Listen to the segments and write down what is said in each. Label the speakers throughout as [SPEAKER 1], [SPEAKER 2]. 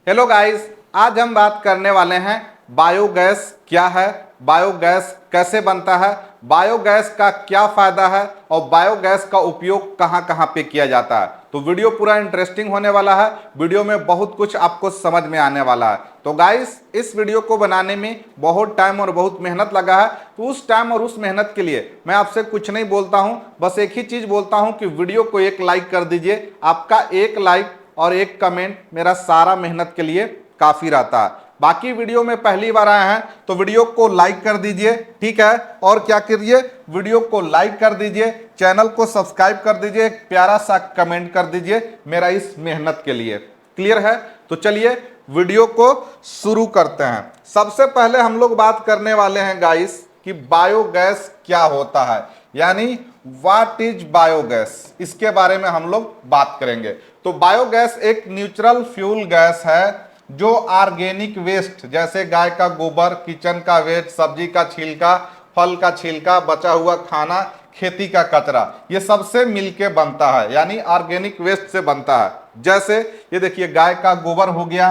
[SPEAKER 1] Hello guys, आज हम बात करने वाले हैं बायोगैस क्या है, बायोगैस कैसे बनता है, बायोगैस का क्या फायदा है और बायोगैस का उपयोग कहां कहां पे किया जाता है। तो वीडियो पूरा इंटरेस्टिंग होने वाला है। वीडियो में बहुत कुछ आपको समझ में आने वाला है। तो गाइस, इस वीडियो को बनाने में बहुत टाइम और बहुत मेहनत लगा है। तो उस टाइम और उस मेहनत के लिए मैं आपसे कुछ नहीं बोलता हूं, बस एक ही चीज बोलता हूं कि वीडियो को एक लाइक कर दीजिए। आपका एक लाइक और एक कमेंट मेरा सारा मेहनत के लिए काफी रहता है। बाकी वीडियो में पहली बार आए हैं तो वीडियो को लाइक कर दीजिए, ठीक है। और क्या करिए, वीडियो को लाइक कर दीजिए, चैनल को सब्सक्राइब कर दीजिए, एक प्यारा सा कमेंट कर दीजिए मेरा इस मेहनत के लिए। क्लियर है? तो चलिए वीडियो को शुरू करते हैं। सबसे पहले हम लोग बात करने वाले हैं गाइस कि बायोगैस क्या होता है, यानी व्हाट इज बायोगैस, इसके बारे में हम लोग बात करेंगे। तो बायोगैस एक नेचुरल फ्यूल गैस है जो ऑर्गेनिक वेस्ट जैसे गाय का गोबर, किचन का वेस्ट, सब्जी का छिलका, फल का छिलका, बचा हुआ खाना, खेती का कचरा, ये सबसे मिलके बनता है, यानी ऑर्गेनिक वेस्ट से बनता है। जैसे ये देखिए, गाय का गोबर हो गया,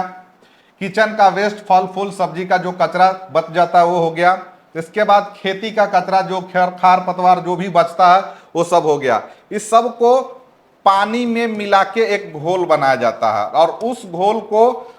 [SPEAKER 1] किचन का वेस्ट, फल फूल सब्जी का जो कचरा बच जाता है वो हो गया। इसके बाद खेती का कचरा, जो खार पतवार जो भी बचता है वो सब हो गया। इस सब को पानी में मिला के एक घोल बनाया जाता है और उस घोल को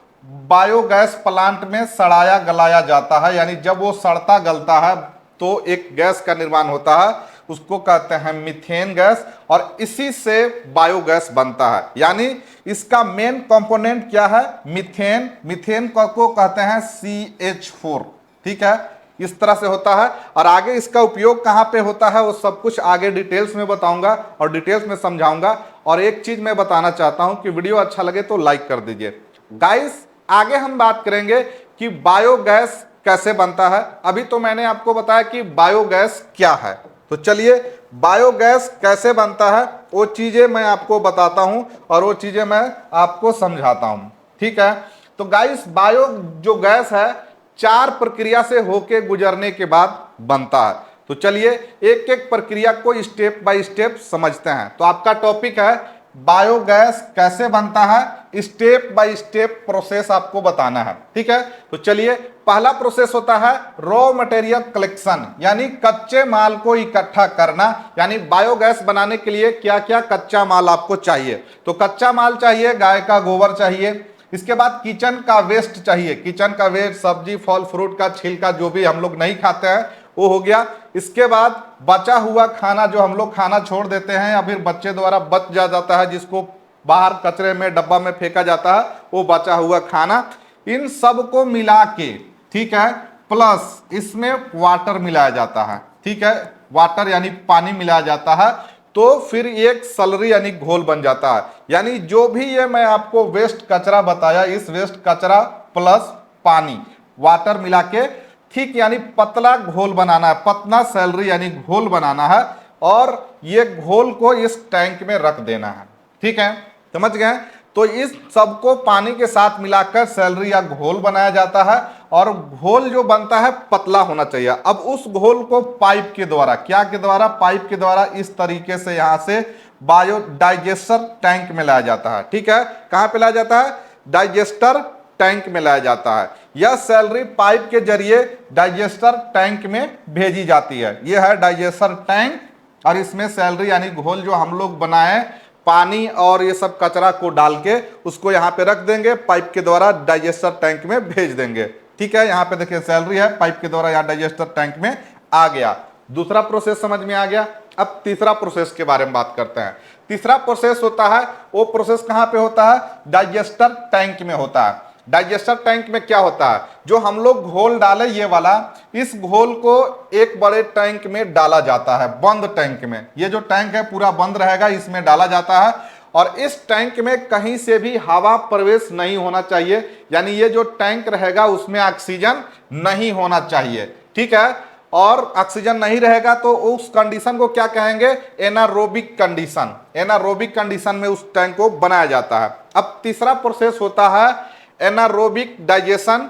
[SPEAKER 1] बायोगैस प्लांट में सड़ाया गलाया जाता है, यानी जब वो सड़ता गलता है तो एक गैस का निर्माण होता है, उसको कहते हैं मीथेन गैस, और इसी से बायोगैस बनता है। यानी इसका मेन कंपोनेंट क्या है? मीथेन। मीथेन को कहते हैं CH4, ठीक है। इस तरह से होता है और आगे इसका उपयोग कहां पे होता है वो सब कुछ आगे डिटेल्स में बताऊंगा और डिटेल्स में समझाऊंगा। और एक चीज मैं बताना चाहता हूं कि वीडियो अच्छा लगे तो लाइक कर दीजिए। गाइस, आगे हम बात करेंगे कि बायोगैस कैसे बनता है। अभी तो मैंने आपको बताया कि बायोगैस क्या है, तो चलिए बायोगैस कैसे बनता है वो चीजें मैं आपको बताता हूं और वो चीजें मैं आपको समझाता हूं, ठीक है। तो गाइस, बायो जो गैस है 4 प्रक्रिया से होके गुजरने के बाद बनता है। तो चलिए एक एक प्रक्रिया को स्टेप बाय स्टेप समझते हैं। तो आपका टॉपिक है बायोगैस कैसे बनता है, स्टेप बाय स्टेप प्रोसेस आपको बताना है, ठीक है। तो चलिए, पहला प्रोसेस होता है रॉ मटेरियल कलेक्शन, यानी कच्चे माल को इकट्ठा करना। यानी बायोगैस बनाने के लिए क्या क्या कच्चा माल आपको चाहिए? तो कच्चा माल चाहिए, गाय का गोबर चाहिए। इसके बाद किचन का वेस्ट चाहिए, किचन का वेस्ट, सब्जी फल फ्रूट का छिलका जो भी हम लोग नहीं खाते हैं वो हो गया। इसके बाद बचा हुआ खाना, जो हम लोग खाना छोड़ देते हैं या फिर बच्चे द्वारा बच जाता है, जिसको बाहर कचरे में डब्बा में फेंका जाता है, वो बचा हुआ खाना, इन सब को मिला के, ठीक है, प्लस इसमें वाटर मिलाया जाता है, ठीक है, वाटर यानी पानी मिलाया जाता है, तो फिर एक स्लरी यानी घोल बन जाता है। यानी जो भी ये मैं आपको वेस्ट कचरा बताया, इस वेस्ट कचरा प्लस पानी वाटर मिला के, ठीक, यानी पतला घोल बनाना है, पतला स्लरी यानी घोल बनाना है और ये घोल को इस टैंक में रख देना है, ठीक है, समझ गए। तो इस सबको पानी के साथ मिलाकर स्लरी या घोल बनाया जाता है और घोल जो बनता है पतला होना चाहिए। अब उस घोल को पाइप के द्वारा, क्या के द्वारा? पाइप के द्वारा इस तरीके से यहां से बायो डाइजेस्टर टैंक में लाया जाता है, ठीक है। कहां पे लाया जाता है? डाइजेस्टर टैंक में लाया जाता है। यह स्लरी पाइप के जरिए डाइजेस्टर टैंक में भेजी जाती है। यह है डाइजेस्टर टैंक और इसमें स्लरी यानी घोल जो हम लोग बनाए, पानी और ये सब कचरा को डाल के उसको यहाँ पे रख देंगे, पाइप के द्वारा डाइजेस्टर टैंक में भेज देंगे, ठीक है। यहाँ पे देखिए स्लरी है, पाइप के द्वारा यहाँ डाइजेस्टर टैंक में आ गया। दूसरा प्रोसेस समझ में आ गया। अब तीसरा प्रोसेस के बारे में बात करते हैं। तीसरा प्रोसेस होता है, वो प्रोसेस कहाँ पे होता है? डाइजेस्टर टैंक में होता है। डाइजेस्टर टैंक में क्या होता है? जो हम लोग घोल डाले ये वाला, इस घोल को एक बड़े टैंक में डाला जाता है, बंद टैंक में। ये जो टैंक है पूरा बंद रहेगा, इसमें डाला जाता है और इस टैंक में कहीं से भी हवा प्रवेश नहीं होना चाहिए। यानी ये जो टैंक रहेगा उसमें ऑक्सीजन नहीं होना चाहिए, ठीक है। और ऑक्सीजन नहीं रहेगा तो उस कंडीशन को क्या कहेंगे? Anaerobic condition. एनारोबिक कंडीशन में उस टैंक को बनाया जाता है। अब तीसरा प्रोसेस होता है एनारोबिक डाइजेशन,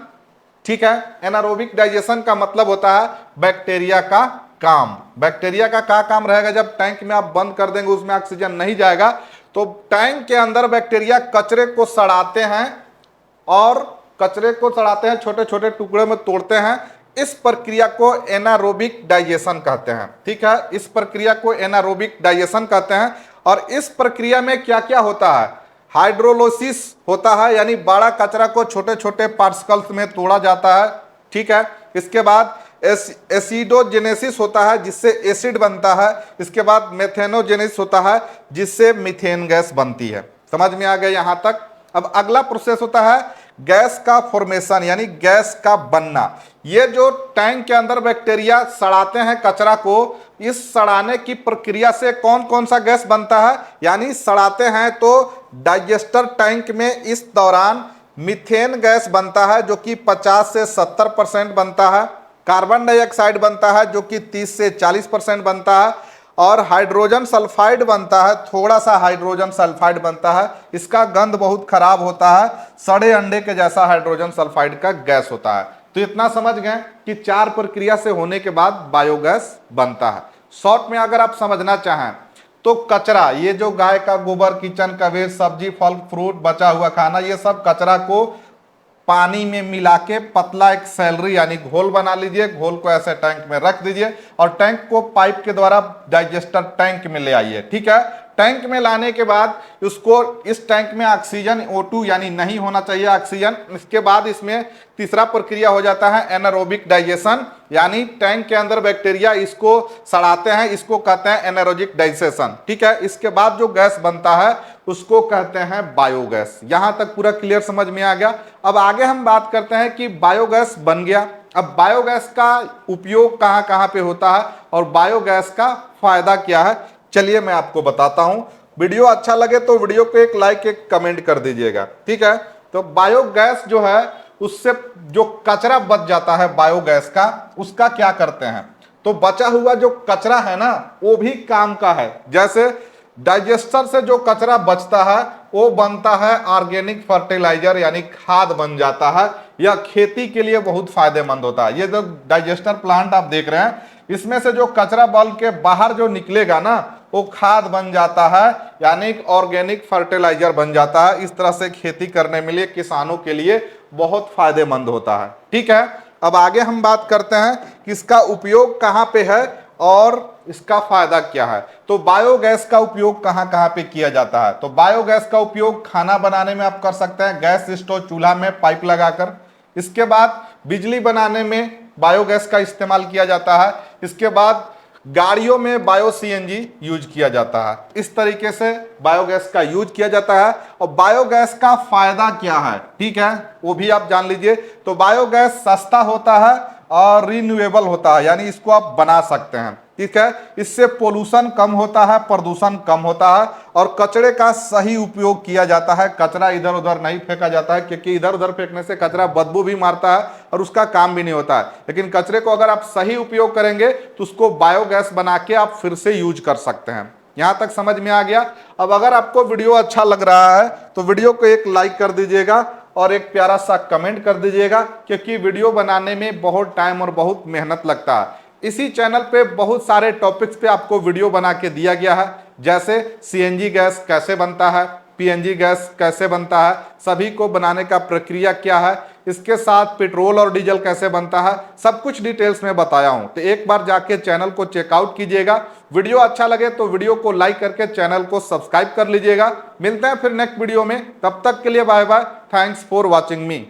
[SPEAKER 1] ठीक है। एनारोबिक डाइजेशन का मतलब होता है बैक्टीरिया का काम। बैक्टीरिया का क्या काम रहेगा? जब टैंक में आप बंद कर देंगे, उसमें ऑक्सीजन नहीं जाएगा, तो टैंक के अंदर बैक्टीरिया कचरे को सड़ाते हैं और कचरे को सड़ाते हैं, छोटे छोटे टुकड़े में तोड़ते हैं। इस प्रक्रिया को एनारोबिक डाइजेशन कहते हैं। ठीक है, इस प्रक्रिया को एनारोबिक डाइजेशन कहते हैं। और इस प्रक्रिया में क्या क्या होता है? हाइड्रोलोसिस होता है, यानी बड़ा कचरा को छोटे छोटे पार्टिकल्स में तोड़ा जाता है। ठीक है, इसके बाद एसिडोजेनेसिस होता है, जिससे एसिड बनता है। इसके बाद मेथेनोजेनेसिस होता है, जिससे मीथेन गैस बनती है। समझ में आ गया यहां तक? अब अगला प्रोसेस होता है गैस का फॉर्मेशन, यानी गैस का बनना। ये जो टैंक के अंदर बैक्टीरिया सड़ाते हैं कचरा को, इस सड़ाने की प्रक्रिया से कौन कौन सा गैस बनता है? यानी सड़ाते हैं तो डाइजेस्टर टैंक में इस दौरान मीथेन गैस बनता है, जो कि 50 से 70% बनता है। कार्बन डाइऑक्साइड बनता है, जो कि 30 से 40% बनता है। और हाइड्रोजन सल्फाइड बनता है, थोड़ा सा हाइड्रोजन सल्फाइड बनता है। इसका गंध बहुत खराब होता है, सड़े अंडे के जैसा हाइड्रोजन सल्फाइड का गैस होता है। तो इतना समझ गए कि 4 प्रक्रिया से होने के बाद बायोगैस बनता है। शॉर्ट में अगर आप समझना चाहें तो कचरा, ये जो गाय का गोबर, किचन का वेस्ट, सब्जी फल फ्रूट, बचा हुआ खाना, ये सब कचरा को पानी में मिला के पतला एक सैलरी यानी घोल बना लीजिए। घोल को ऐसे टैंक में रख दीजिए और टैंक को पाइप के द्वारा डाइजेस्टर टैंक में ले आइए। ठीक है, टैंक में लाने के बाद उसको, इस टैंक में ऑक्सीजन O2 यानी नहीं होना चाहिए ऑक्सीजन। इसके बाद इसमें तीसरा प्रक्रिया हो जाता है एनारोबिक डाइजेशन, यानी टैंक के अंदर बैक्टीरिया इसको सड़ाते हैं, इसको कहते हैं एनारोबिक डाइजेशन। ठीक है, इसके बाद जो गैस बनता है उसको कहते हैं बायोगैस। यहां तक पूरा क्लियर समझ में आ गया? अब आगे हम बात करते हैं कि बायोगैस बन गया, अब बायोगैस का उपयोग कहां कहां पे होता है और बायोगैस का फायदा क्या है, चलिए मैं आपको बताता हूं। वीडियो अच्छा लगे तो वीडियो को एक लाइक, एक कमेंट कर दीजिएगा। ठीक है, तो बायोगैस जो है, उससे जो कचरा बच जाता है बायोगैस का, उसका क्या करते हैं? तो बचा हुआ जो कचरा है ना, वो भी काम का है। जैसे डाइजेस्टर से जो कचरा बचता है वो बनता है ऑर्गेनिक फर्टिलाइजर, यानी खाद बन जाता है। यह खेती के लिए बहुत फायदेमंद होता है। ये जो डाइजेस्टर प्लांट आप देख रहे हैं, इसमें से जो कचरा बल के बाहर जो निकलेगा ना, वो खाद बन जाता है, यानी ऑर्गेनिक फर्टिलाइजर बन जाता है। इस तरह से खेती करने में लिए किसानों के लिए बहुत फायदेमंद होता है। ठीक है, अब आगे हम बात करते हैं कि इसका उपयोग कहां पे है और इसका फायदा क्या है। तो बायोगैस का उपयोग कहां कहां पे किया जाता है? तो बायोगैस का उपयोग खाना बनाने में आप कर सकते हैं, गैस स्टोव चूल्हा में पाइप लगाकर। इसके बाद बिजली बनाने में बायोगैस का इस्तेमाल किया जाता है। इसके बाद गाड़ियों में बायो CNG यूज किया जाता है। इस तरीके से बायोगैस का यूज किया जाता है। और बायोगैस का फायदा क्या है, ठीक है, वो भी आप जान लीजिए। तो बायोगैस सस्ता होता है और रिन्यूएबल होता है, यानी इसको आप बना सकते हैं। ठीक है, इससे पोल्यूशन कम होता है, प्रदूषण कम होता है और कचरे का सही उपयोग किया जाता है। कचरा इधर उधर नहीं फेंका जाता है, क्योंकि इधर उधर फेंकने से कचरा बदबू भी मारता है और उसका काम भी नहीं होता है। लेकिन कचरे को अगर आप सही उपयोग करेंगे तो उसको बायोगैस बना के आप फिर से यूज कर सकते हैं। यहां तक समझ में आ गया? अब अगर आपको वीडियो अच्छा लग रहा है तो वीडियो को एक लाइक कर दीजिएगा और एक प्यारा सा कमेंट कर दीजिएगा, क्योंकि वीडियो बनाने में बहुत टाइम और बहुत मेहनत लगता है। इसी चैनल पे बहुत सारे टॉपिक्स पे आपको वीडियो बना के दिया गया है, जैसे CNG गैस कैसे बनता है, PNG गैस कैसे बनता है, सभी को बनाने का प्रक्रिया क्या है, इसके साथ पेट्रोल और डीजल कैसे बनता है, सब कुछ डिटेल्स में बताया हूं। तो एक बार जाके चैनल को चेकआउट कीजिएगा। वीडियो अच्छा लगे तो वीडियो को लाइक करके चैनल को सब्सक्राइब कर लीजिएगा। मिलते हैं फिर नेक्स्ट वीडियो में, तब तक के लिए bye bye. Thanks for watching me.